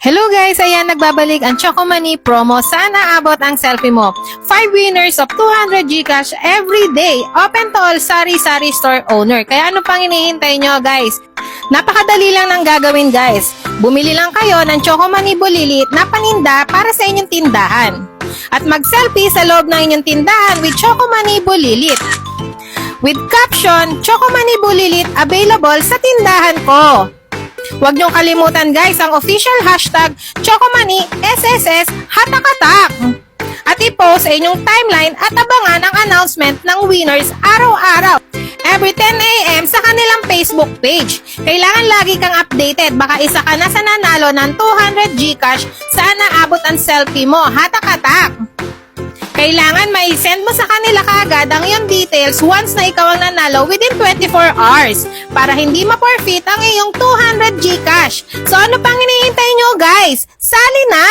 Hello guys! Ayan, nagbabalik ang Choco Money promo. Sana abot ang selfie mo. 5 winners of 200 GCash every day. Open to all sari-sari store owner. Kaya ano pang hinihintay nyo guys? Napakadali lang ng gagawin guys. Bumili lang kayo ng Choco Money Bulilit na paninda para sa inyong tindahan. At mag-selfie sa loob ng inyong tindahan with Choco Money Bulilit. With caption, Choco Money Bulilit available sa tindahan ko. Huwag niyong kalimutan guys ang official hashtag ChocoMoney SSS Hatakatak at i-post sa inyong timeline at abangan ang announcement ng winners araw-araw every 10 AM sa kanilang Facebook page. Kailangan lagi kang updated, baka isa ka na sa nanalo ng 200 GCash. Sana abot ang selfie mo. Hatakatak! Kailangan may send mo sa kanila kaagad ang iyong details once na ikaw ang nanalo within 24 hours para hindi ma-forfeit ang iyong 200 GCash. So ano pang hinihintay nyo guys? Sali na!